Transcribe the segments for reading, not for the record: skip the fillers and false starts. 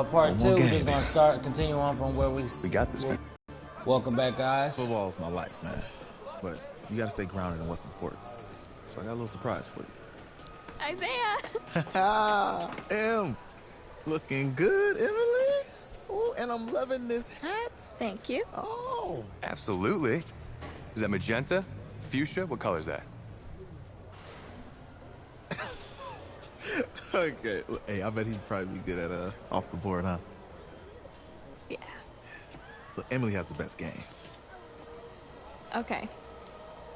Part two, we're just gonna continue on from where we got this, man. Welcome back, guys. Football is my life, man. But you gotta stay grounded in what's important. So I got a little surprise for you. Isaiah! Em, looking good, Emily. Oh, and I'm loving this hat. Thank you. Oh. Absolutely. Is that magenta? Fuchsia? What color is that? Okay. Hey, I bet he'd probably be good at off the board, huh? Yeah. Look, Emily has the best games. Okay.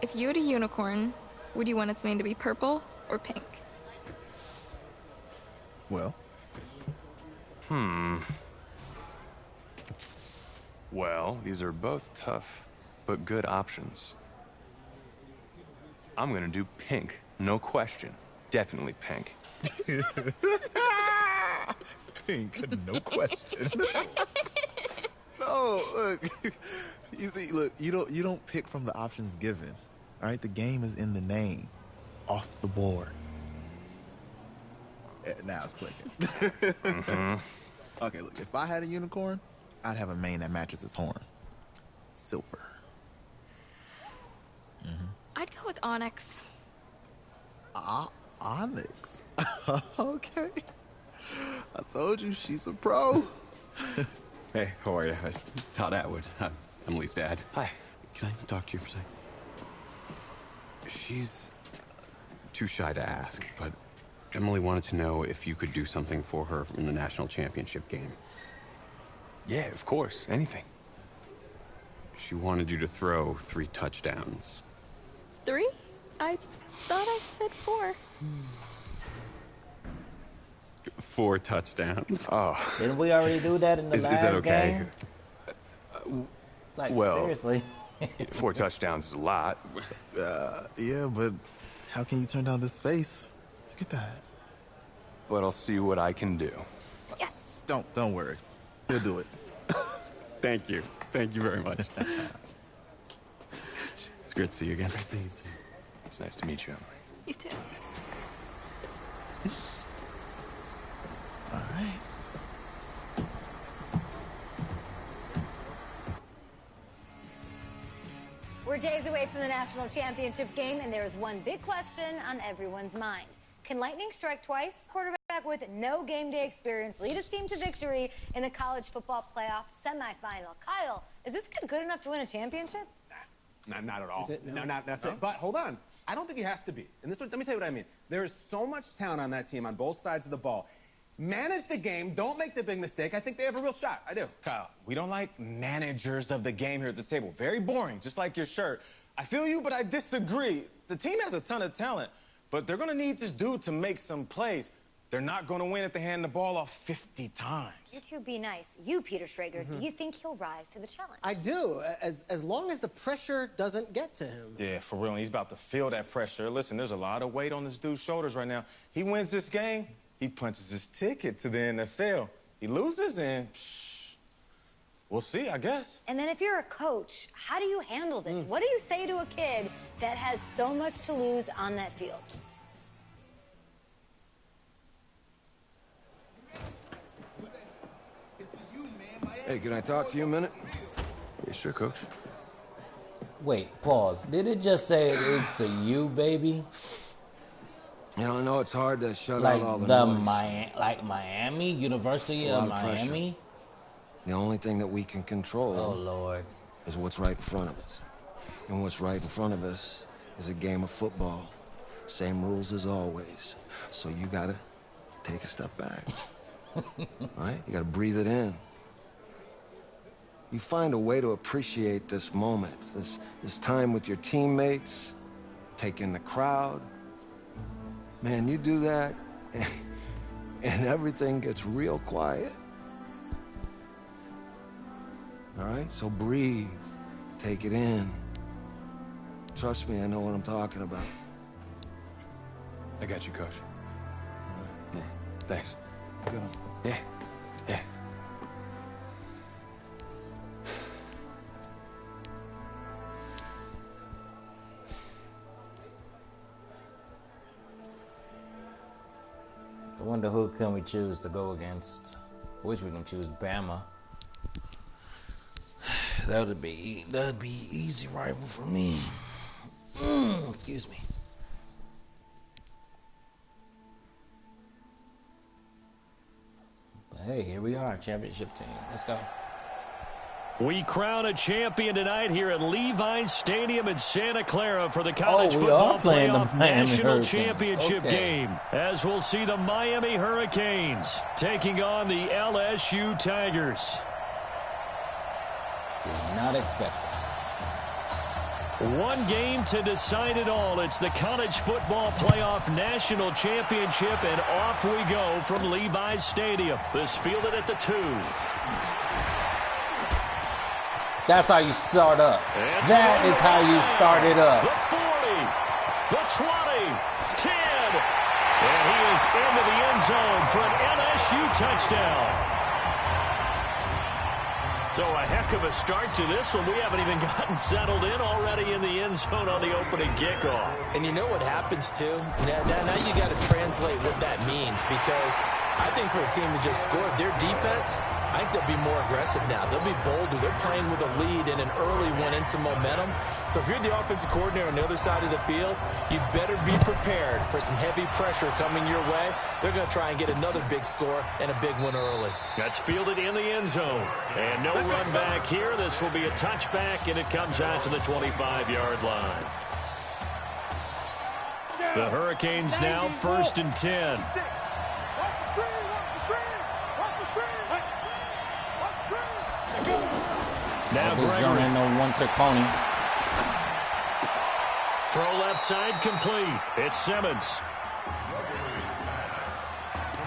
If you had a unicorn, would you want its mane to be purple or pink? Well. Well, these are both tough, but good options. I'm gonna do pink, no question. Definitely pink. Pink, no question. No, look. You see, look, you don't pick from the options given. All right, the game is in the name. Off the board. Now it's clicking. Okay, look, if I had a unicorn, I'd have a mane that matches its horn. Silver. I'd go with onyx. Onyx. Okay. I told you she's a pro. Hey, how are you? Todd Atwood. I'm Emily's dad. Hi. Can I talk to you for a second? She's too shy to ask, but Emily wanted to know if you could do something for her in the national championship game. Yeah, of course. Anything. She wanted you to throw 3 touchdowns. 3? I thought I said 4. 4 touchdowns. Oh, Didn't we already do that in the is last that okay? game? Like, well- seriously. 4 touchdowns is a lot. Yeah, but how can you turn down this face? Look at that. But I'll see what I can do. Yes. Don't worry. He'll do it. Thank you. Thank you very much. It's great to see you again. Proceeds. It's nice to meet you, Emily. You too. All right. We're days away from the national championship game, and there is one big question on everyone's mind. Can lightning strike twice? Quarterback with no game day experience lead his team to victory in the college football playoff semifinal. Kyle, is this kid good enough to win a championship? Not at all. No, that's it. But hold on. I don't think he has to be. And let me tell you what I mean. There is so much talent on that team on both sides of the ball. Manage the game. Don't make the big mistake. I think they have a real shot. I do. Kyle, we don't like managers of the game here at the table. Very boring, just like your shirt. I feel you, but I disagree. The team has a ton of talent, but they're going to need this dude to make some plays. They're not going to win if they hand the ball off 50 times. You two be nice. You, Peter Schrager, do you think he'll rise to the challenge? I do, as long as the pressure doesn't get to him. Yeah, for real. He's about to feel that pressure. Listen, there's a lot of weight on this dude's shoulders right now. He wins this game, he punches his ticket to the NFL. He loses, and we'll see, I guess. And then if you're a coach, how do you handle this? What do you say to a kid that has so much to lose on that field? Hey, can I talk to you a minute? Yeah, sure, Coach. Wait, pause. Did it just say it's the U, baby? You know, I know it's hard to shut Like out all the the noise. Miami, University A lot of of pressure. Miami? The only thing that we can control Oh, Lord. is what's right in front of us. And what's right in front of us is a game of football. Same rules as always. So you gotta take a step back. All right? You gotta breathe it in. You find a way to appreciate this moment, this time with your teammates, take in the crowd. Man, you do that, and everything gets real quiet. All right? So breathe. Take it in. Trust me, I know what I'm talking about. I got you, Coach. Yeah, thanks. Go. Yeah, yeah. I wonder who can we choose to go against. Wish we can choose Bama. That'd be easy rival for me. Excuse me. But hey, here we are, championship team. Let's go. We crown a champion tonight here at Levi's Stadium in Santa Clara for the College we Football are playing the Playoff Miami National Hurricanes. Championship Okay. game, as we'll see the Miami Hurricanes taking on the LSU Tigers. Did not expect it. One game to decide it all. It's the College Football Playoff National Championship, and off we go from Levi's Stadium. This fielded at the 2. That's how you start up. That is how you start it up. The 40, the 20, 10, and he is into the end zone for an LSU touchdown. So a heck of a start to this one. We haven't even gotten settled in already in the end zone on the opening kickoff. And you know what happens, too? Now you got to translate what that means, because I think for a team that just scored, their defense, I think they'll be more aggressive now. They'll be bolder. They're playing with a lead and an early one and some momentum. So if you're the offensive coordinator on the other side of the field, you better be prepared for some heavy pressure coming your way. They're going to try and get another big score and a big one early. That's fielded in the end zone. And no run back here. This will be a touchback, and it comes out to the 25-yard line. The Hurricanes now 1st and 10. Now Gregory. Ain't no one-trick pony. Throw left side complete. It's Simmons.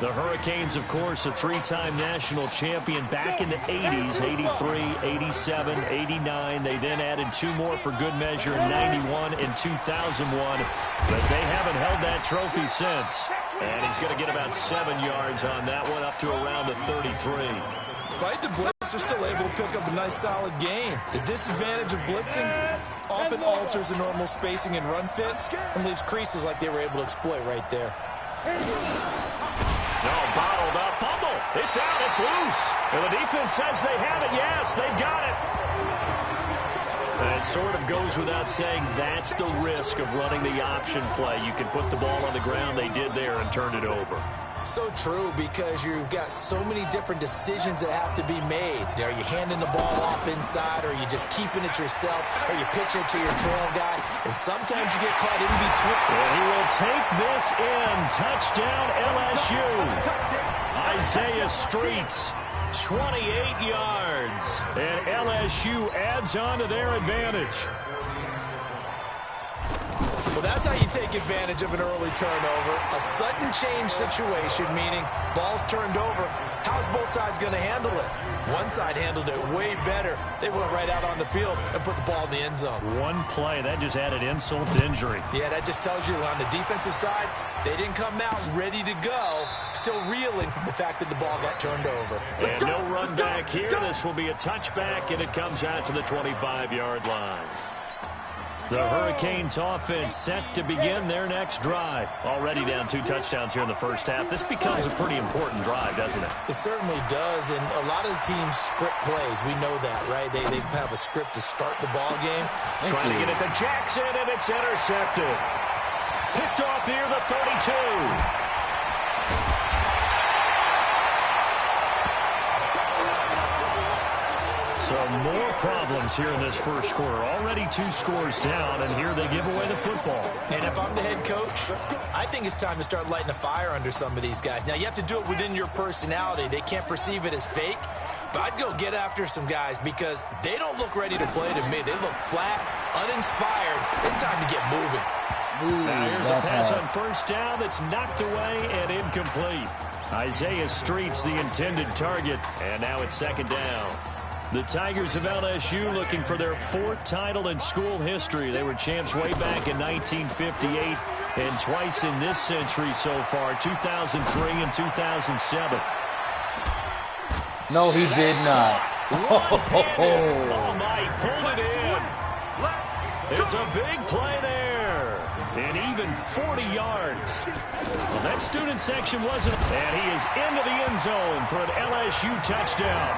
The Hurricanes, of course, a 3-time national champion back in the 80s, 83, 87, 89. They then added 2 more for good measure in 91 and 2001. But they haven't held that trophy since. And he's going to get about 7 yards on that one, up to around the 33. Right, the Blitz are still able to pick up a nice solid game. The disadvantage of blitzing often alters the normal spacing and run fits and leaves creases like they were able to exploit right there. No, bottled up, fumble. It's out, it's loose. And the defense says they have it. Yes, they've got it. And it sort of goes without saying that's the risk of running the option play. You can put the ball on the ground. They did there and turned it over. So true, because you've got so many different decisions that have to be made. Are you handing the ball off inside, or are you just keeping it yourself? Are you pitching it to your trail guy? And sometimes you get caught in between. And he will take this in. Touchdown LSU. Isaiah Streets, 28 yards. And LSU adds on to their advantage. Well, that's how you take advantage of an early turnover. A sudden change situation, meaning ball's turned over. How's both sides going to handle it? One side handled it way better. They went right out on the field and put the ball in the end zone. One play, that just added insult to injury. Yeah, that just tells you on the defensive side, they didn't come out ready to go, still reeling from the fact that the ball got turned over. And no run back here. This will be a touchback, and it comes out to the 25-yard line. The Hurricanes offense set to begin their next drive. Already down 2 touchdowns here in the first half. This becomes a pretty important drive, doesn't it? It certainly does, and a lot of the teams script plays. We know that, right? They have a script to start the ball game. Trying to get it to Jackson, and it's intercepted. Picked off here, the 32. So more problems here in this first quarter. Already 2 scores down, and here they give away the football. And if I'm the head coach, I think it's time to start lighting a fire under some of these guys. Now, you have to do it within your personality. They can't perceive it as fake. But I'd go get after some guys because they don't look ready to play to me. They look flat, uninspired. It's time to get moving. Now here's a pass on first down that's knocked away and incomplete. Isaiah Streets, the intended target, and now it's second down. The Tigers of LSU looking for their 4th title in school history. They were champs way back in 1958 and twice in this century so far, 2003 and 2007. No, he did not. Oh, my, pulled it in. It's a big play there. an even 40 yards. Well, that student section wasn't, and he is into the end zone for an LSU touchdown.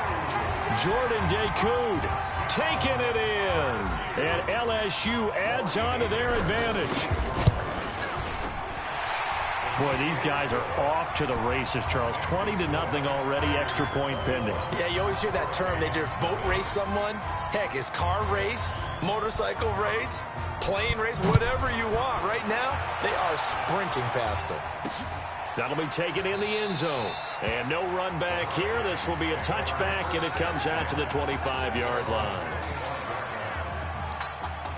Jordan Decoud taking it in, and LSU adds on to their advantage. Boy, these guys are off to the races, Charles. 20-0 already, extra point pending. Yeah, you always hear that term. They just boat race someone. Heck, it's car race, motorcycle race, plane race, whatever you want. Right now, they are sprinting past them. That'll be taken in the end zone. And no run back here. This will be a touchback, and it comes out to the 25-yard line.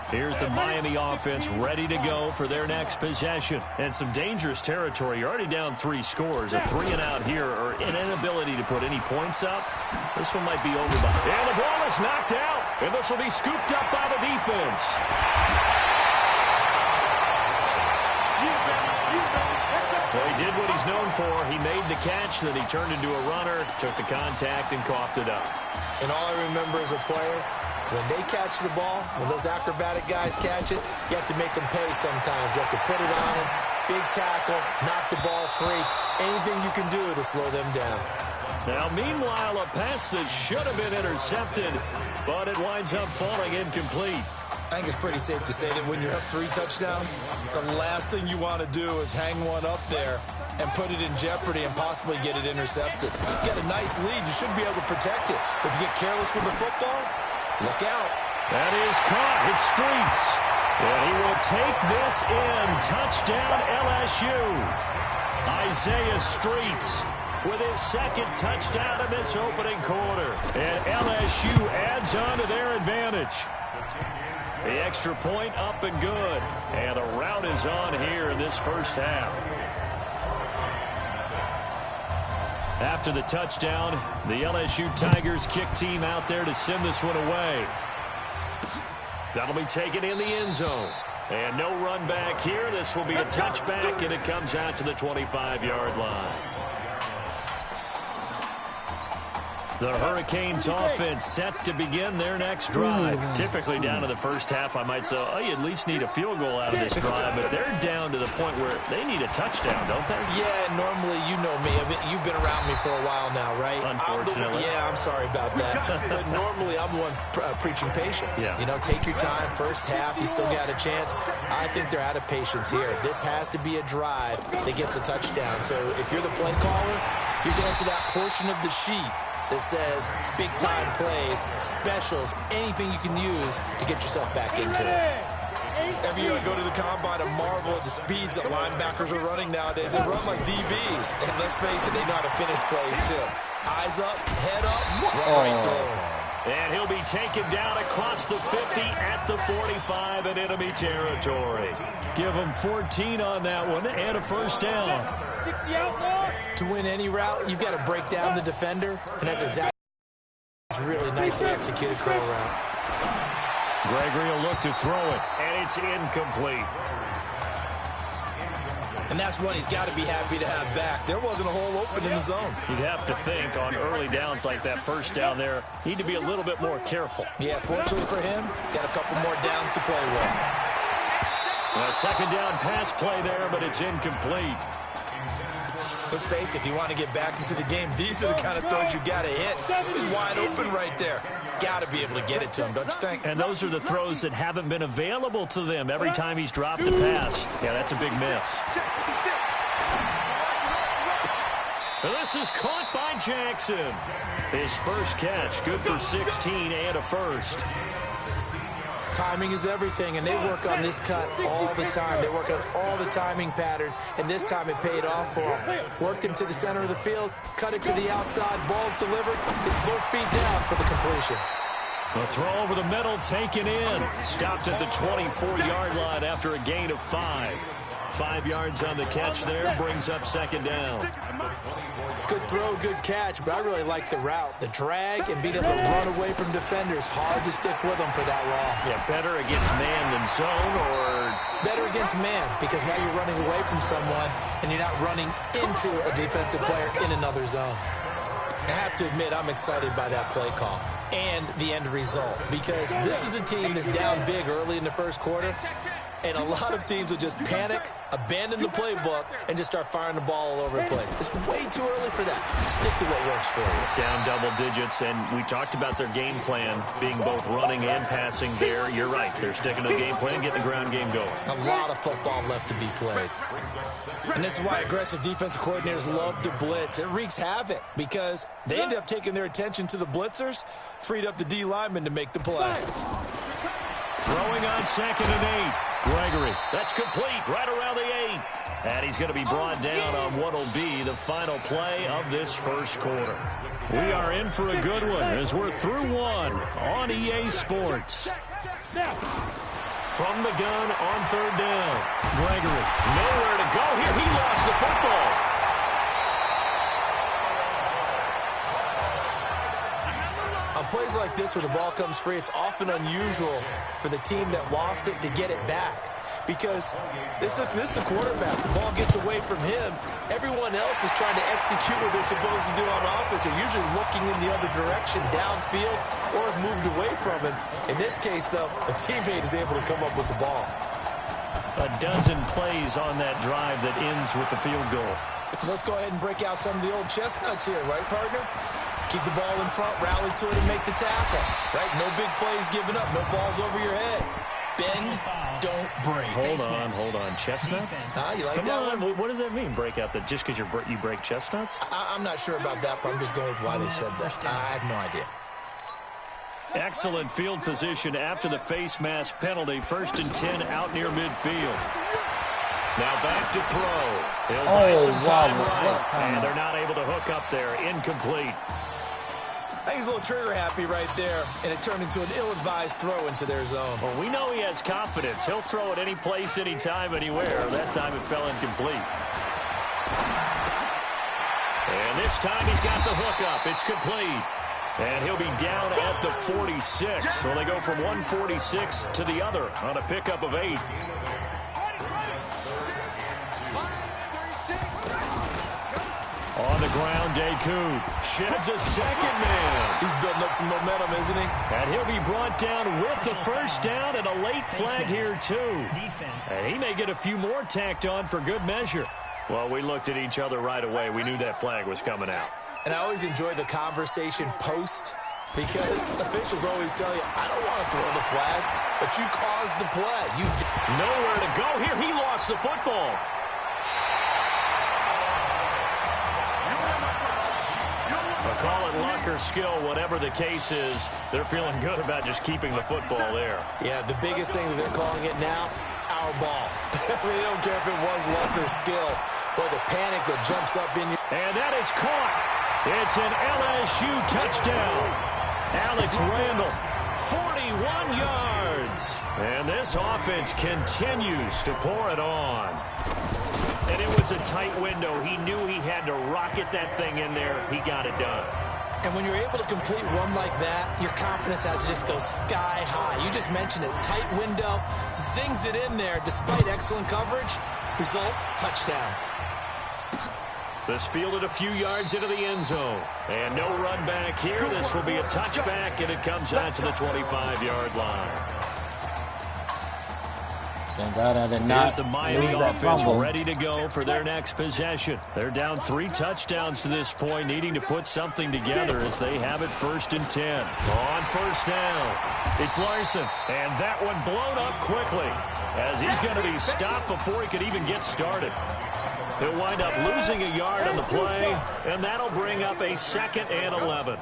Here's the Miami offense ready to go for their next possession. And some dangerous territory. You're already down 3 scores. A 3-and-out here or an inability to put any points up. This one might be over by. And the ball is knocked out. And this will be scooped up by the defense. Well, he did what he's known for. He made the catch, then he turned into a runner, took the contact, and coughed it up. And all I remember as a player, when they catch the ball, when those acrobatic guys catch it, you have to make them pay sometimes. You have to put it on them, big tackle, knock the ball free. Anything you can do to slow them down. Now, meanwhile, a pass that should have been intercepted, but it winds up falling incomplete. I think it's pretty safe to say that when you're up 3 touchdowns, the last thing you want to do is hang one up there and put it in jeopardy and possibly get it intercepted. You got a nice lead. You should be able to protect it. But if you get careless with the football, look out. That is caught. It's Streets. And he will take this in. Touchdown, LSU. Isaiah Streets with his second touchdown in this opening quarter. And LSU adds on to their advantage. The extra point up and good. And the rout is on here in this first half. After the touchdown, the LSU Tigers kick team out there to send this one away. That'll be taken in the end zone. And no run back here. This will be a touchback, and it comes out to the 25-yard line. The Hurricanes offense set to begin their next drive. Typically down to the first half, I might say, oh, you at least need a field goal out of this drive, but they're down to the point where they need a touchdown, don't they? Yeah, normally, you know me. I mean, you've been around me for a while now, right? Unfortunately. I'm sorry about that. But normally, I'm the one preaching patience. Yeah. You know, take your time. First half, you still got a chance. I think they're out of patience here. This has to be a drive that gets a touchdown. So if you're the play caller, you're going to that portion of the sheet that says big-time plays, specials, anything you can use to get yourself back into it. Every year I go to the combine and marvel at the speeds that linebackers are running nowadays. They run like DBs. And let's face it, they know how to finish plays, too. Eyes up, head up, right through. And he'll be taken down across the 50 at the 45 in enemy territory. Give him 14 on that one and a first down. To win any route, you've got to break down the defender, and that's exactly really nicely executed curl route. Gregory will look to throw it, and it's incomplete. And that's one he's got to be happy to have back. There wasn't a hole open in the zone. You'd have to think on early downs like that first down there, need to be a little bit more careful. Yeah, fortunately for him, got a couple more downs to play with. A second down pass play there, but it's incomplete. Let's face it, if you want to get back into the game, these are the kind of throws you got to hit. He's wide open right there. Got to be able to get it to him, don't you think? And those are the throws that haven't been available to them every time he's dropped a pass. Yeah, that's a big miss. This is caught by Jackson. His first catch, good for 16 and a first. Timing is everything, and they work on this cut all the time. They work on all the timing patterns, and this time it paid off for him. Worked him to the center of the field, cut it to the outside, ball's delivered, gets both feet down for the completion. The throw over the middle taken in. Stopped at the 24-yard line after a gain of 5. 5 yards on the catch there, brings up second down. Good throw, good catch, but I really like the route. The drag and being able to run away from defenders. Hard to stick with them for that long. Yeah, better against man than zone, or? Better against man, because now you're running away from someone and you're not running into a defensive player in another zone. I have to admit, I'm excited by that play call and the end result, because this is a team that's down big early in the first quarter. And a lot of teams will just panic, abandon the playbook, and just start firing the ball all over the place. It's way too early for that. Stick to what works for you. Down double digits, and we talked about their game plan being both running and passing there. You're right. They're sticking to the game plan, getting the ground game going. A lot of football left to be played. And this is why aggressive defensive coordinators love to blitz. It wreaks havoc because they end up taking their attention to the blitzers, freed up the D lineman to make the play. Throwing on 2nd and 8. Gregory, that's complete right around the 8. And he's going to be brought down on what will be the final play of this first quarter. We are in for a good one as we're through one on EA Sports. From the gun on 3rd down. Gregory, nowhere to go here. He lost the football. On plays like this where the ball comes free, it's often unusual for the team that lost it to get it back. Because this is the quarterback. The ball gets away from him. Everyone else is trying to execute what they're supposed to do on offense. They're usually looking in the other direction, downfield, or have moved away from him. In this case, though, a teammate is able to come up with the ball. A dozen plays on that drive that ends with the field goal. Let's go ahead and break out some of the old chestnuts here, right, partner? Keep the ball in front, rally to it, and make the tackle. Right? No big plays given up. No balls over your head. Bend, don't break. Hold on. Chestnuts? You like Come that on. one? What does that mean, break out? Just because you break chestnuts? I'm not sure about that, but I'm just going with why they said that. I have no idea. Excellent field position after the face mask penalty. 1st and 10 out near midfield. Now back to throw. He'll buy some time right, and they're not able to hook up there. Incomplete. I think he's a little trigger happy right there, and it turned into an ill-advised throw into their zone. Well, we know he has confidence. He'll throw it any place, anytime, anywhere. That time it fell incomplete. And this time he's got the hookup. It's complete. And he'll be down at the 46. So they go from 146 to the other on a pickup of 8. On the ground, Deku sheds a second man. He's building up some momentum, isn't he? And he'll be brought down with the first down and a late flag here, too. And he may get a few more tacked on for good measure. Well, we looked at each other right away. We knew that flag was coming out. And I always enjoy the conversation post because officials always tell you, I don't want to throw the flag, but you caused the play. Nowhere to go here. He lost the football. Call it luck or skill, whatever the case is, they're feeling good about just keeping the football there. Yeah, the biggest thing that they're calling it now, our ball. They don't care if it was luck or skill, but the panic that jumps up in you. And that is caught. It's an LSU touchdown. Alex Randall, 41 yards. And this offense continues to pour it on. And it was a tight window. He knew he had to rocket that thing in there. He got it done. And when you're able to complete one like that, your confidence has to just go sky high. You just mentioned it. Tight window, zings it in there despite excellent coverage. Result, touchdown. This fielded a few yards into the end zone. And no run back here. This will be a touchback, and it comes out to the 25-yard line. Thank God I did not Here's the Miami lose that offense fumble. ready to go for their next possession. They're down 3 touchdowns to this point, needing to put something together as they have it 1st and 10. On 1st down, it's Larson, and that one blown up quickly as he's going to be stopped before he could even get started. He'll wind up losing a yard on the play, and that'll bring up a 2nd and 11.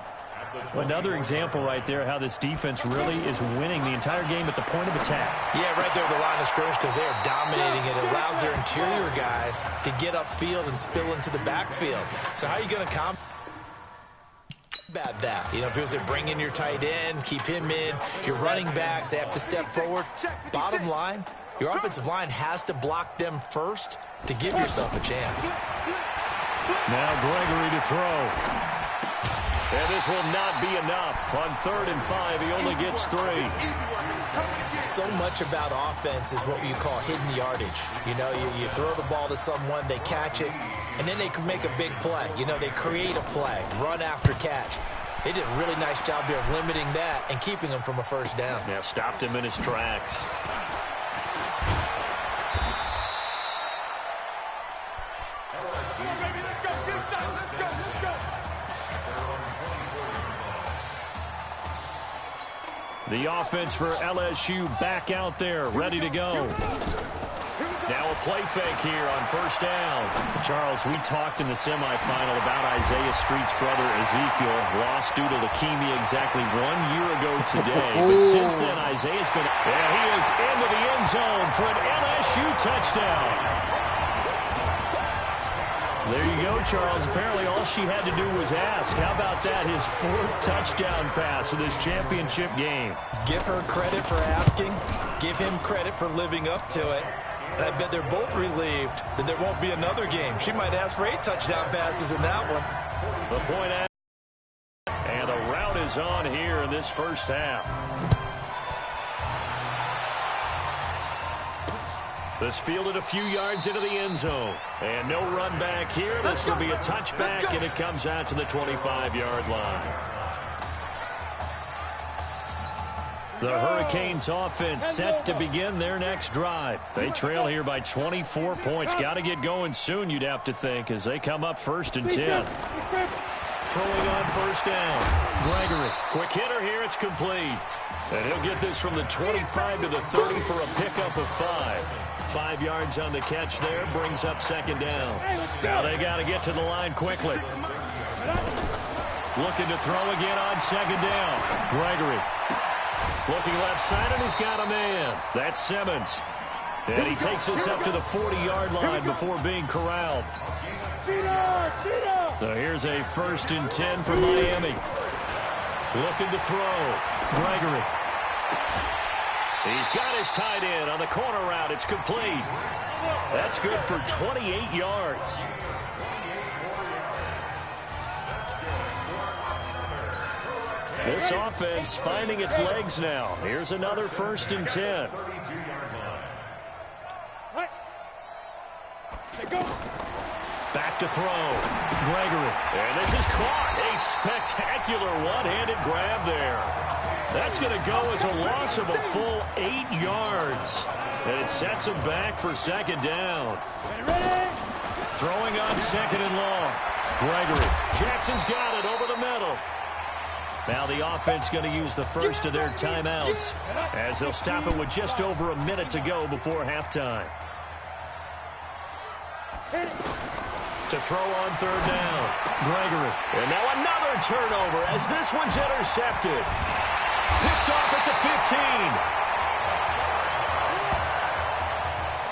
Another example right there how this defense really is winning the entire game at the point of attack. Yeah, right there at the line of scrimmage because they are dominating it. It allows their interior guys to get upfield and spill into the backfield. So how are you going to combat that? You know, because they bring in your tight end, keep him in. Your running backs, they have to step forward. Bottom line, your offensive line has to block them first to give yourself a chance. Now Gregory to throw. And this will not be enough. On 3rd and 5, he only gets 3. So much about offense is what you call hidden yardage. You know, you throw the ball to someone, they catch it, and then they can make a big play. You know, they create a play, run after catch. They did a really nice job there of limiting that and keeping him from a 1st down. Yeah, stopped him in his tracks. The offense for LSU back out there, ready to go. Now a play fake here on first down. Charles, we talked in the semifinal about Isaiah Street's brother Ezekiel, lost due to leukemia exactly 1 year ago today. But since then, Isaiah's been... And he is into the end zone for an LSU touchdown. There you go, Charles. Apparently all she had to do was ask. How about that? His 4th touchdown pass in this championship game. Give her credit for asking. Give him credit for living up to it. And I bet they're both relieved that there won't be another game. She might ask for 8 touchdown passes in that one. The point out. And the route is on here in this first half. This fielded a few yards into the end zone. And no run back here. This will be a touchback, and it comes out to the 25-yard line. The Hurricanes offense set to begin their next drive. They trail here by 24 points. Got to get going soon, you'd have to think, as they come up 1st and 10. Throwing on first down. Gregory. Quick hitter here. It's complete. And he'll get this from the 25 to the 30 for a pickup of 5. 5 yards on the catch there. Brings up 2nd down. Now they got to get to the line quickly. Looking to throw again on 2nd down. Gregory. Looking left side, and he's got a man. That's Simmons. And he takes us up to the 40-yard line before being corralled. So here's a 1st and 10 for Miami. Looking to throw. Gregory. He's got his tight end on the corner route. It's complete. That's good for 28 yards. This offense finding its legs now. Here's another 1st and 10. Back to throw. Gregory. And this is caught. A spectacular one-handed grab there. That's going to go as a loss of a full 8 yards. And it sets him back for 2nd down. Throwing on 2nd and long. Gregory. Jackson's got it over the middle. Now the offense going to use the first of their timeouts as they'll stop it with just over a minute to go before halftime. To throw on 3rd down. Gregory. And now another turnover as this one's intercepted. Picked off at the 15.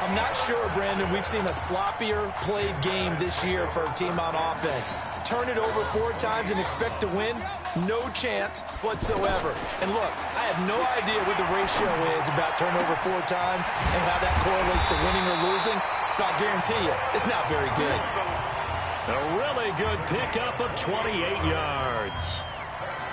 I'm not sure, Brandon, we've seen a sloppier played game this year for a team on offense. Turn it over 4 times and expect to win? No chance whatsoever. And look, I have no idea what the ratio is about turnover 4 times and how that correlates to winning or losing, but I'll guarantee you, it's not very good. A really good pickup of 28 yards.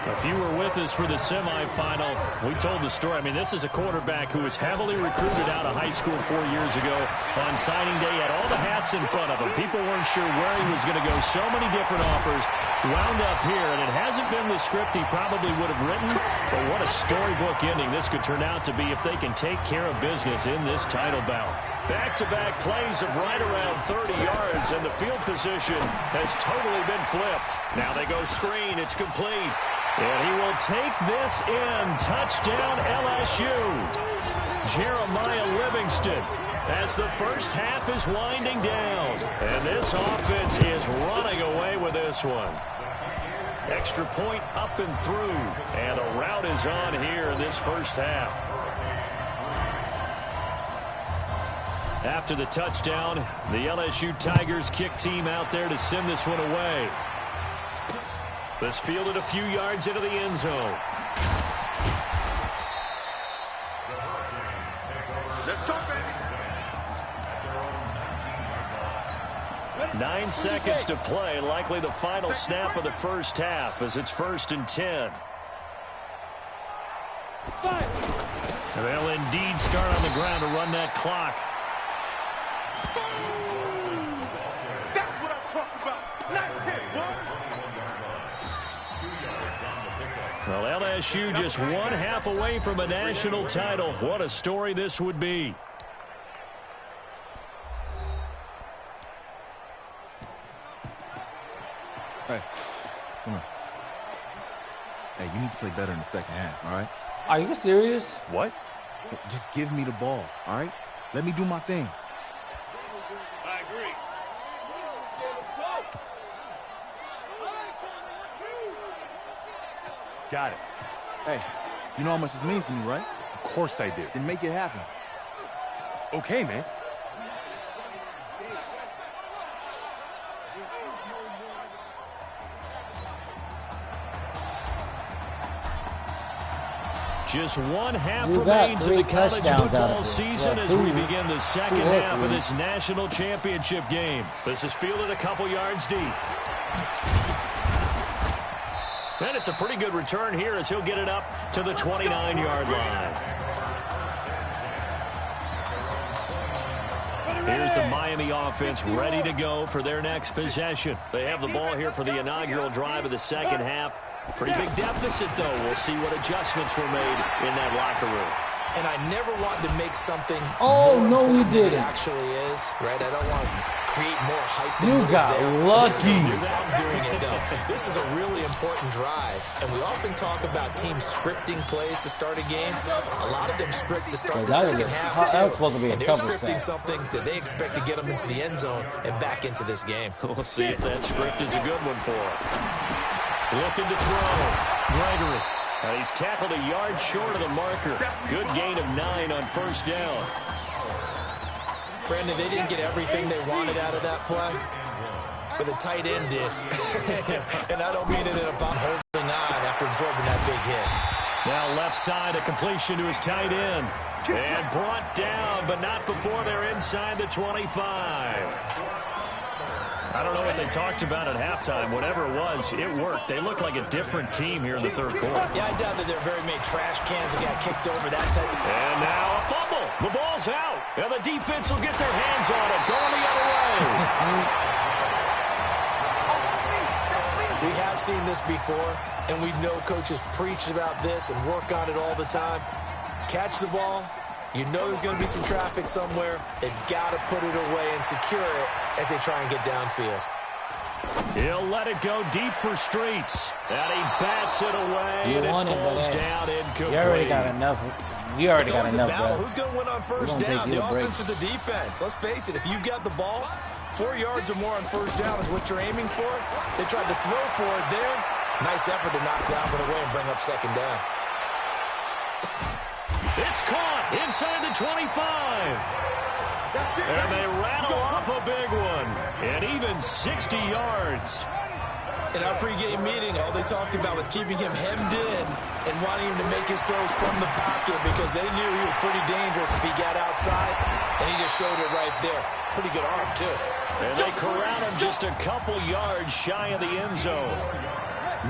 If you were with us for the semifinal, we told the story. I mean, this is a quarterback who was heavily recruited out of high school 4 years ago. On signing day, had all the hats in front of him. People weren't sure where he was going to go. So many different offers. Wound up here, and it hasn't been the script he probably would have written. But what a storybook ending this could turn out to be if they can take care of business in this title bout. Back-to-back plays of right around 30 yards, and the field position has totally been flipped. Now they go screen. It's complete. And he will take this in. Touchdown, LSU. Jeremiah Livingston as the first half is winding down. And this offense is running away with this one. Extra point up and through. And a route is on here in this first half. After the touchdown, the LSU Tigers kick team out there to send this one away. This fielded a few yards into the end zone. Let's go, baby. 9 seconds to play, likely the final snap of the first half as it's 1st and 10. They'll indeed start on the ground to run that clock. That's what I'm talking about. Nice hit, boy. Well, LSU just 1 half away from a national title. What a story this would be. Hey, come on. Hey, you need to play better in the second half, all right? Are you serious? What? Just give me the ball, all right? Let me do my thing. I agree. Got it. Hey, you know how much this means to me, right? Of course I do. Then make it happen. Okay, man. Just one half You got remains in the 3 college touchdowns out football of it. season Well, as 2 we begin the second or half of 3. this national championship game. This is fielded a couple yards deep. And it's a pretty good return here as he'll get it up to the 29-yard line. Here's the Miami offense ready to go for their next possession. They have the ball here for the inaugural drive of the second half. Pretty big deficit, though. We'll see what adjustments were made in that locker room. And I never wanted to make something Oh, more no, you important than it didn't. actually is, right? I don't want to create more hype than You what is got there. lucky. I'm doing it, though. This is a really important drive, and we often talk about teams scripting plays to start a game. A lot of them script to start the That was second a- half, that too. was supposed to be a And they're cover scripting sack. something that they expect to get them into the end zone and back into this game. We'll see if that script is a good one for him. Looking to throw. Gregory. He's tackled a yard short of the marker. Good gain of 9 on first down. Brandon, they didn't get everything they wanted out of that play, but the tight end did. And I don't mean it in a bomb holding on after absorbing that big hit. Now left side, a completion to his tight end. And brought down, but not before they're inside the 25. I don't know what they talked about at halftime. Whatever it was, it worked. They look like a different team here in the third quarter. Yeah, I doubt that there are very many trash cans that got kicked over that type. And now a fumble. The ball's out. And the defense will get their hands on it. Going the other way. We have seen this before, and we know coaches preach about this and work on it all the time. Catch the ball. You know there's going to be some traffic somewhere. They've got to put it away and secure it as they try and get downfield. He'll let it go deep for Streets. And he bats it away, You and want it it, but falls hey, down incomplete. You already got enough. You already It's got always enough, a battle. bro. Who's going to win on first We're gonna down? take you The a break. offense or the defense? Let's face it, if you've got the ball, 4 yards or more on first down is what you're aiming for. They tried to throw for it there. Nice effort to knock that one away and bring up second down. It's caught inside the 25. And they rattle off a big one. And even 60 yards. In our pregame meeting, all they talked about was keeping him hemmed in and wanting him to make his throws from the pocket because they knew he was pretty dangerous if he got outside, and he just showed it right there. Pretty good arm, too. And they corral him just a couple yards shy of the end zone.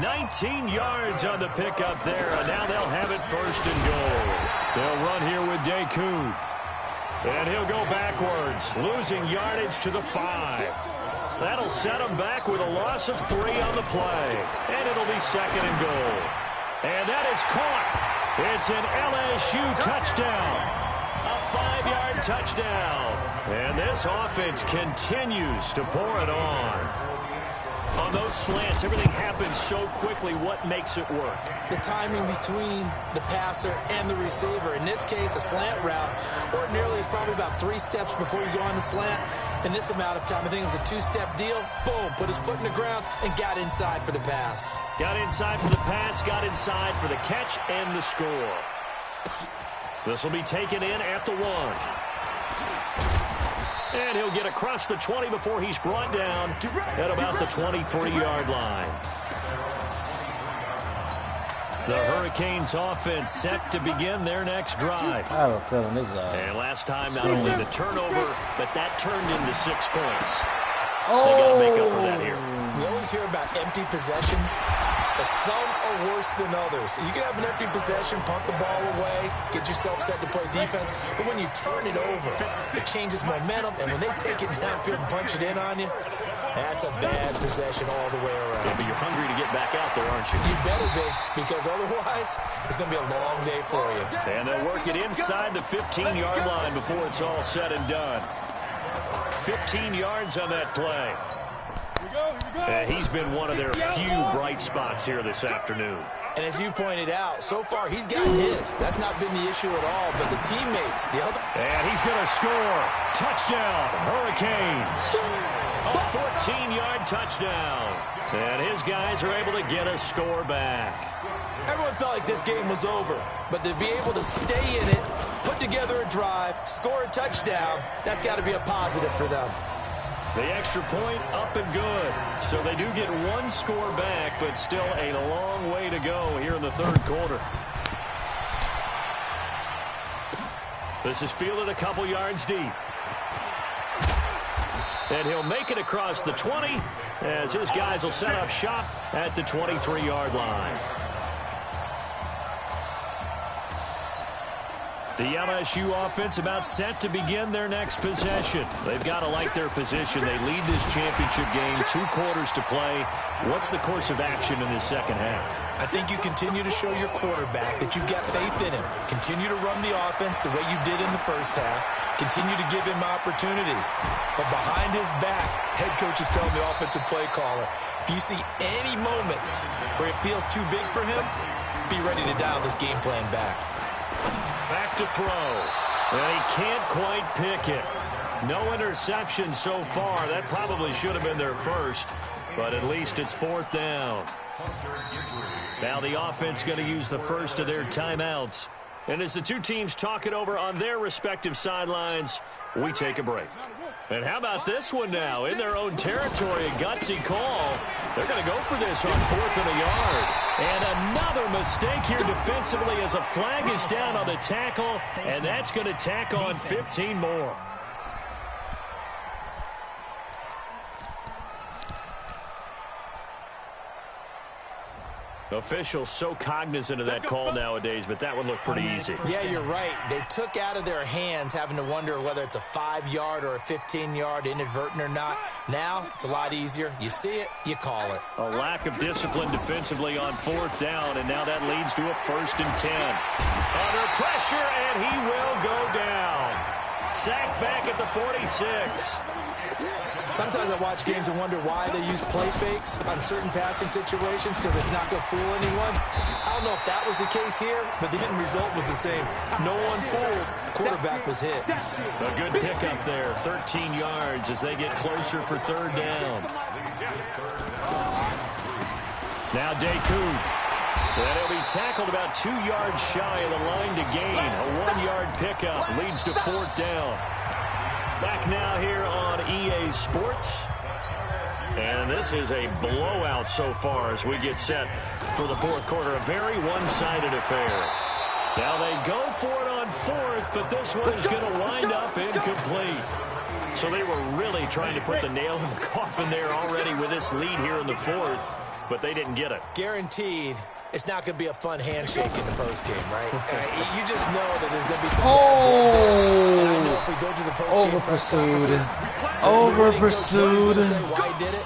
19 yards on the pickup there, and now they'll have it first and goal. They'll run here with Deku. And he'll go backwards, losing yardage to the 5. That'll set him back with a loss of 3 on the play. And it'll be second and goal. And that is caught. It's an LSU touchdown. A 5-yard touchdown. And this offense continues to pour it on. On those slants, everything happens so quickly. What makes it work? The timing between the passer and the receiver. In this case, a slant route. Ordinarily, it's probably about 3 steps before you go on the slant. In this amount of time, I think it was a 2-step deal. Boom, put his foot in the ground and got inside for the pass. Got inside for the pass, got inside for the catch and the score. This will be taken in at the 1. And he'll get across the 20 before he's brought down at about the 23-yard line. The Hurricanes offense set to begin their next drive. I have a feeling this is And last time, not only the turnover, but that turned into 6 points. Oh! They got to make up for that here. We always hear about empty possessions, but some are worse than others. You can have an empty possession, punt the ball away, get yourself set to play defense, but when you turn it over, it changes momentum, and when they take it downfield and punch it in on you, that's a bad possession all the way around. Yeah, but you're hungry to get back out there, aren't you? You better be, because otherwise, it's going to be a long day for you. And they'll work it inside the 15-yard line before it's all said and done. 15 yards on that play. He's been one of their few bright spots here this afternoon. And as you pointed out, so far he's gotten his. That's not been the issue at all, but the teammates, the other... And he's going to score. Touchdown, Hurricanes. A 14-yard touchdown. And his guys are able to get a score back. Everyone felt like this game was over, but to be able to stay in it, put together a drive, score a touchdown, that's got to be a positive for them. The extra point up and good. So they do get one score back, but still a long way to go here in the third quarter. This is fielded a couple yards deep. And he'll make it across the 20 as his guys will set up shop at the 23-yard line. The LSU offense about set to begin their next possession. They've got to like their position. They lead this championship game, 2 quarters to play. What's the course of action in this second half? I think you continue to show your quarterback that you've got faith in him. Continue to run the offense the way you did in the first half. Continue to give him opportunities. But behind his back, head coach is telling the offensive play caller, if you see any moments where it feels too big for him, be ready to dial this game plan back. Back to throw. And he can't quite pick it. No interception so far. That probably should have been their first, but at least it's 4th down. Now the offense going to use the first of their timeouts. And as the two teams talk it over on their respective sidelines, we take a break. And how about this one now? In their own territory, a gutsy call. They're going to go for this on 4th and a yard. And another mistake here defensively as a flag is down on the tackle, and that's going to tack on 15 more. Officials so cognizant of that call nowadays, but that one looked pretty easy. Yeah, you're right. They took out of their hands having to wonder whether it's a 5-yard or a 15-yard, inadvertent or not. Now, it's a lot easier. You see it, you call it. A lack of discipline defensively on 4th down, and now that leads to a 1st and 10. Under pressure, and he will go down. Sacked back at the 46. Sometimes I watch games and wonder why they use play fakes on certain passing situations because it's not going to fool anyone. I don't know if that was the case here, but the end result was the same. No one fooled. The quarterback was hit. A good pickup there, 13 yards as they get closer for 3rd down. Now Deku. And he'll be tackled about 2 yards shy of the line to gain. A 1-yard pickup leads to 4th down. Back now here on EA Sports. And this is a blowout so far as we get set for the 4th quarter. A very one-sided affair. Now they go for it on 4th, but this one is going to wind up incomplete. So they were really trying to put the nail in the coffin there already with this lead here in the 4th, but they didn't get it. Guaranteed. It's not going to be a fun handshake in the postgame, right? You just know that there's going to be some and I know if we go to the postgame press conferences, Over-pursued. Why did it?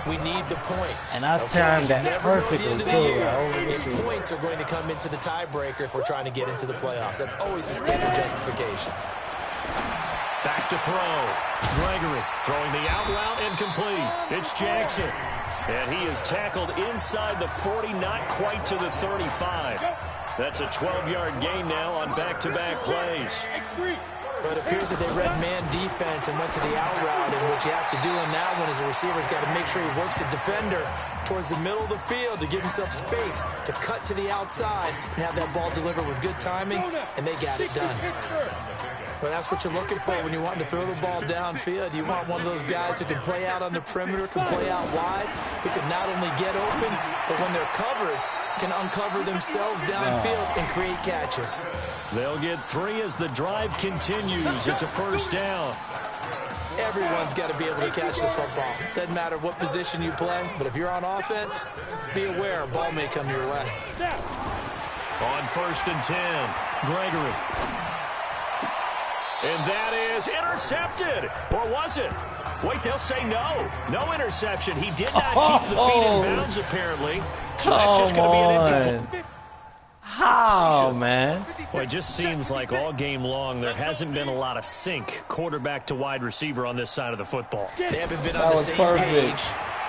We need the points. And I timed that perfectly, too. Points are going to come into the tiebreaker if we're trying to get into the playoffs. That's always the standard justification. Back to throw. Gregory throwing the out route incomplete. It's Jackson. And he is tackled inside the 40, not quite to the 35. That's a 12-yard gain now on back-to-back plays. But it appears that they read man defense and went to the out route, and what you have to do on that one is a receiver's got to make sure he works the defender towards the middle of the field to give himself space to cut to the outside and have that ball delivered with good timing, and they got it done. But that's what you're looking for when you want to throw the ball downfield. You want one of those guys who can play out on the perimeter, can play out wide, who can not only get open, but when they're covered, can uncover themselves downfield and create catches. They'll get 3 as the drive continues. It's a 1st down. Everyone's got to be able to catch the football. Doesn't matter what position you play, but if you're on offense, be aware a ball may come your way. On 1st and 10, Gregory. And that is intercepted. Or was it? Wait, they'll say no. No interception. He did not keep the feet in bounds, apparently. So that's just going to be an incomplete. How, man? Well, it just seems like all game long there hasn't been a lot of sync quarterback to wide receiver on this side of the football. They haven't been on the same page.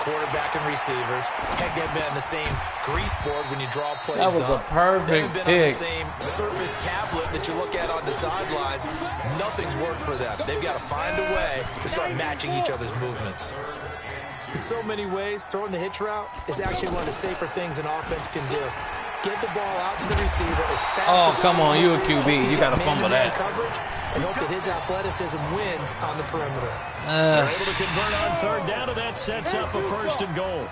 quarterback and receivers. Heck, they've been on the same grease board when you draw plays That was a perfect They've been pick. on the same surface tablet that you look at on the sidelines. Nothing's worked for them. They've got to find a way to start matching each other's movements. In so many ways, throwing the hitch route is actually one of the safer things an offense can do. Get the ball out to the receiver as fast as possible. Oh, come on, you a QB. You got to fumble Man-to-man that. coverage and hope that his athleticism wins on the perimeter. They're able to convert on third down, and that sets up a first and goal.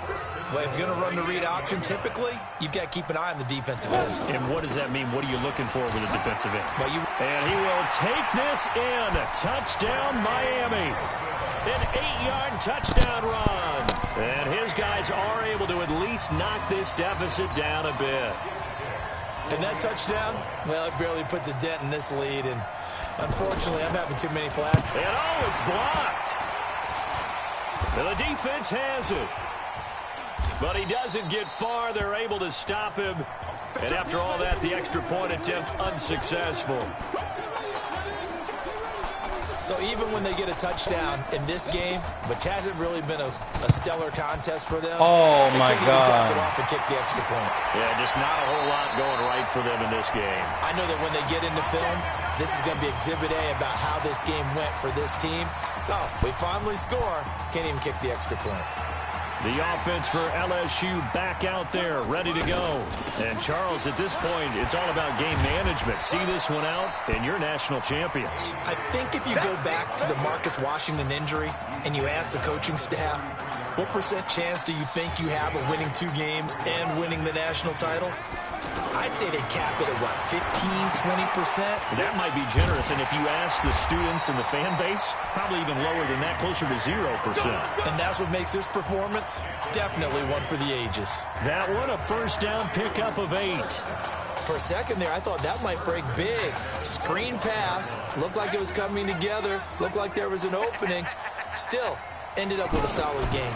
Well, if you're going to run the read option, typically, you've got to keep an eye on the defensive end. And what does that mean? What are you looking for with a defensive end? Well, and he will take this in. Touchdown, Miami. An 8-yard touchdown run. And his guys are able to at least knock this deficit down a bit. And that touchdown, well, it barely puts a dent in this lead. And unfortunately, I'm having too many flags. And oh, it's blocked. And the defense has it. But he doesn't get far. They're able to stop him. And after all that, the extra point attempt unsuccessful. So even when they get a touchdown in this game, which hasn't really been a stellar contest for them. Oh, my they God. can't even off and kick the extra point. Yeah, just not a whole lot going right for them in this game. I know that when they get into film, this is going to be Exhibit A about how this game went for this team. Oh, we finally score. Can't even kick the extra point. The offense for LSU back out there, ready to go. And, Charles, at this point, it's all about game management. See this one out, and you're national champions. I think if you go back to the Marcus Washington injury and you ask the coaching staff, what % chance do you think you have of winning 2 games and winning the national title? I'd say they cap it at, what, 15, 20%? That might be generous, and if you ask the students and the fan base, probably even lower than that, closer to 0%. And that's what makes this performance definitely one for the ages. That one, a first down pickup of 8. For a second there, I thought that might break big. Screen pass, looked like it was coming together, looked like there was an opening. Still, ended up with a solid game.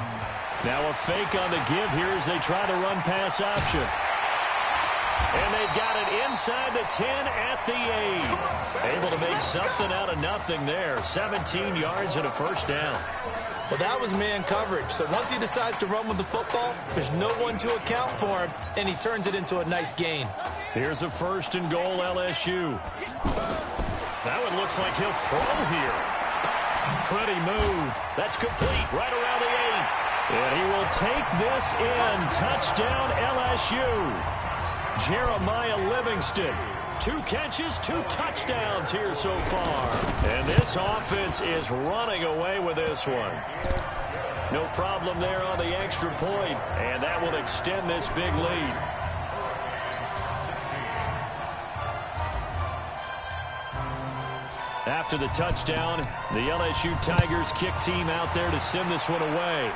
Now a fake on the give here as they try to run pass option. And they've got it inside the 10 at the 8. Able to make something out of nothing there. 17 yards and a first down. Well, that was man coverage. So once he decides to run with the football, there's no one to account for him, and he turns it into a nice gain. Here's a first and goal, LSU. That one looks like he'll throw here. Pretty move. That's complete right around the 8. And he will take this in. Touchdown, LSU. Jeremiah Livingston. 2 catches, 2 touchdowns here so far. And this offense is running away with this one. No problem there on the extra point, and that will extend this big lead. After the touchdown, the LSU Tigers kick team out there to send this one away.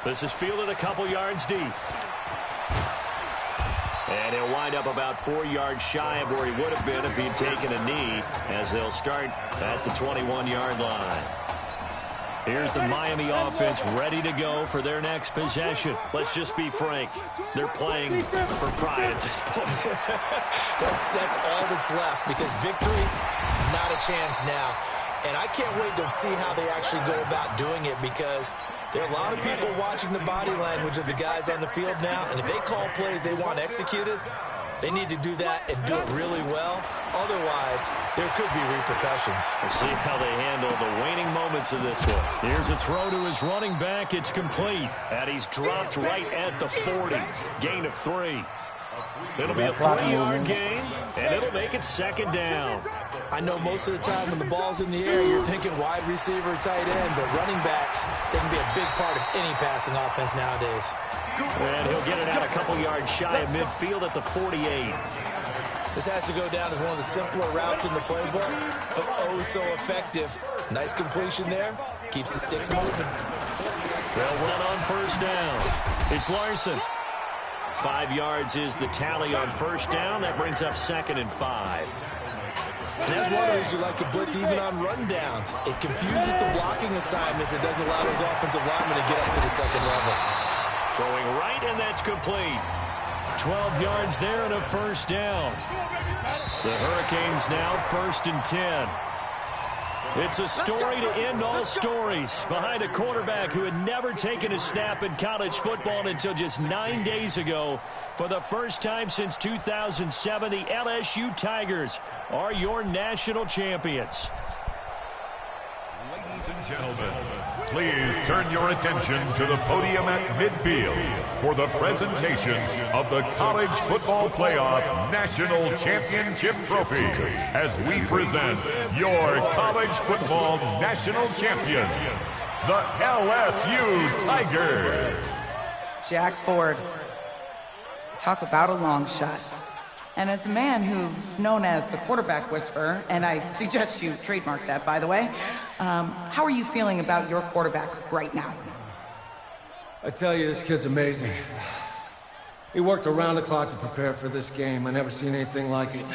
This is fielded a couple yards deep. And he'll wind up about 4 yards shy of where he would have been if he'd taken a knee, as they'll start at the 21-yard line. Here's the Miami offense ready to go for their next possession. Let's just be frank. They're playing for pride at this point. That's all that's left, because victory, not a chance now. And I can't wait to see how they actually go about doing it, because there are a lot of people watching the body language of the guys on the field now, and if they call plays they want executed, they need to do that and do it really well. Otherwise, there could be repercussions. We'll see how they handle the waning moments of this one. Here's a throw to his running back. It's complete. And he's dropped right at the 40. Gain of 3. It'll be a 3-yard gain, and it'll make it second down. I know most of the time when the ball's in the air, you're thinking wide receiver, tight end, but running backs, they can be a big part of any passing offense nowadays. And he'll get it out a couple yards shy of midfield at the 48. This has to go down as one of the simpler routes in the playbook, but oh so effective. Nice completion there. Keeps the sticks moving. They'll run on first down. It's Larson. 5 yards is the tally on first down. That brings up 2nd and 5. And that's one of the reasons you like to blitz even on rundowns. It confuses the blocking assignments. It doesn't allow those offensive linemen to get up to the second level. Throwing right, and that's complete. 12 yards there and a first down. The Hurricanes now 1st and 10. It's a story to end all stories behind a quarterback who had never taken a snap in college football until just 9 days ago. For the first time since 2007, the LSU Tigers are your national champions. Ladies and gentlemen, please turn your attention to the podium at midfield for the presentation of the College Football Playoff National Championship Trophy as we present your college football national champions, the LSU Tigers. Jack Ford. Talk about a long shot. And as a man who's known as the quarterback whisperer, and I suggest you trademark that, by the way, how are you feeling about your quarterback right now? I tell you, this kid's amazing. He worked around the clock to prepare for this game. I never seen anything like it.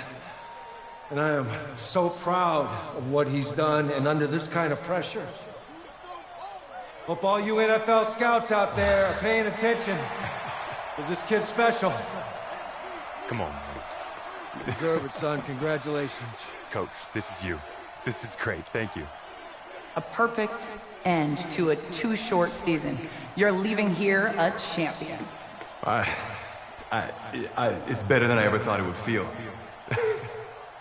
And I am so proud of what he's done and under this kind of pressure. Hope all you NFL scouts out there are paying attention, because this kid's special. Come on. You deserve it, son. Congratulations. Coach, this is you. This is great. Thank you. A perfect end to a too short season. You're leaving here a champion. It's better than I ever thought it would feel.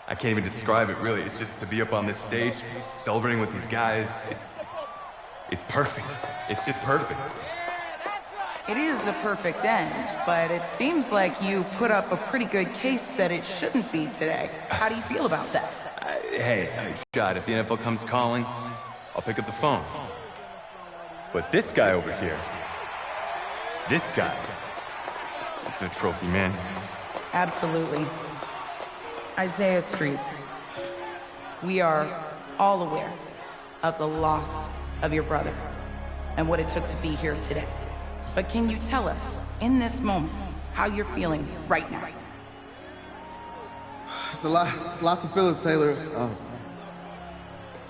I can't even describe it, really. It's just to be up on this stage, celebrating with these guys. It's perfect. It's just perfect. It is a perfect end, but it seems like you put up a pretty good case that it shouldn't be today. How do you feel about that? Hey, shot. If the NFL comes calling, I'll pick up the phone. But this guy over here, this guy, the trophy, man. Absolutely. Isaiah Streets, we are all aware of the loss of your brother and what it took to be here today. But can you tell us, in this moment, how you're feeling right now? It's lots of feelings, Taylor.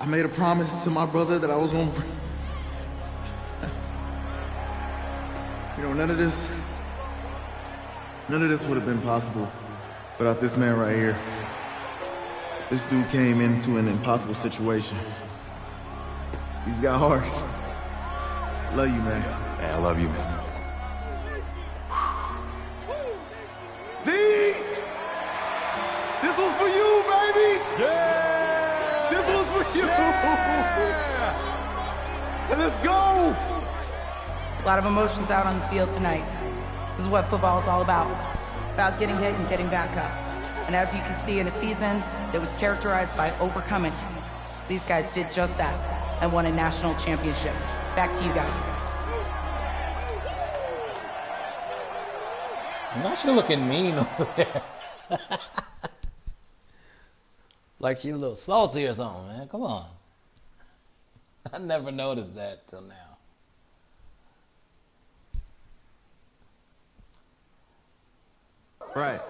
I made a promise to my brother that I was going to... You know, none of this would have been possible without this man right here. This dude came into an impossible situation. He's got heart. Love you, man. Yeah, I love you, man. See? This was for you, baby! Yeah! This was for you! Yeah! And let's go! A lot of emotions out on the field tonight. This is what football is all about. It's about getting hit and getting back up. And as you can see, in a season that was characterized by overcoming, these guys did just that and won a national championship. Back to you guys. Why she looking mean over there? Like she a little salty or something, man. Come on. I never noticed that till now. Right.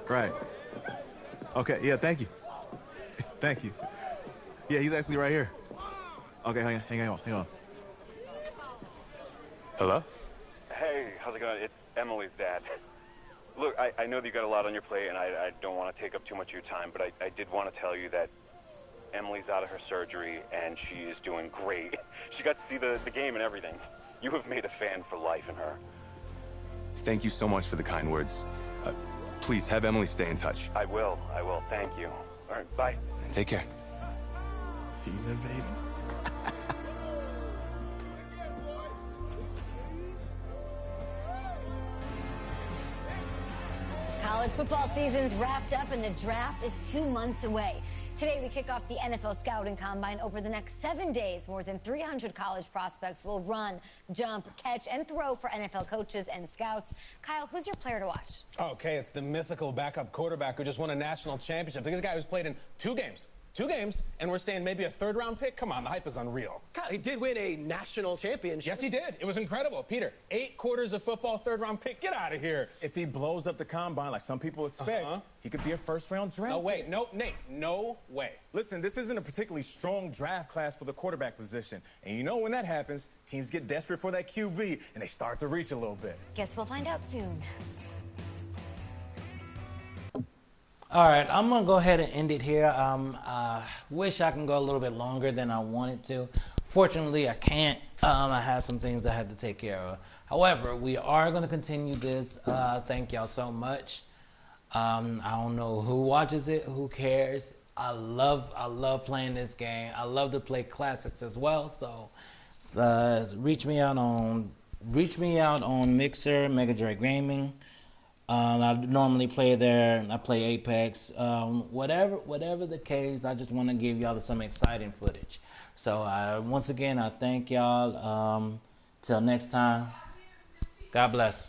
Right. Okay, yeah, thank you. Thank you. Yeah, he's actually right here. Okay, hang on. Hello? Hey, how's it going? It's Emily's dad. Look, I know that you got a lot on your plate, and I don't want to take up too much of your time, but I did want to tell you that Emily's out of her surgery, and she is doing great. She got to see the game and everything. You have made a fan for life in her. Thank you so much for the kind words. Please have Emily stay in touch. I will. Thank you. All right, bye. Take care. Yeah, baby. College football season's wrapped up and the draft is 2 months away. Today, we kick off the NFL Scouting Combine. Over the next 7 days, more than 300 college prospects will run, jump, catch, and throw for NFL coaches and scouts. Kyle, who's your player to watch? Okay, it's the mythical backup quarterback who just won a national championship. This guy who's played in 2 games, and we're saying maybe a third-round pick? Come on, the hype is unreal. Kyle, he did win a national championship. Yes, he did. It was incredible. Peter, 8 quarters of football, third-round pick. Get out of here. If he blows up the combine like some people expect, he could be a first-round draft No way. No, Nate, no way. Listen, this isn't a particularly strong draft class for the quarterback position. And you know when that happens, teams get desperate for that QB, and they start to reach a little bit. Guess we'll find out soon. All right, I'm gonna go ahead and end it here. Wish I can go a little bit longer than I wanted to. Fortunately, I can't. I have some things I had to take care of. However, we are gonna continue this. Thank y'all so much. I don't know who watches it, who cares. I love playing this game. I love to play classics as well. So reach me out on Mixer, Mega Dre Gaming. I normally play there. I play Apex. Whatever the case, I just want to give y'all some exciting footage. So once again, I thank y'all. Till next time, God bless.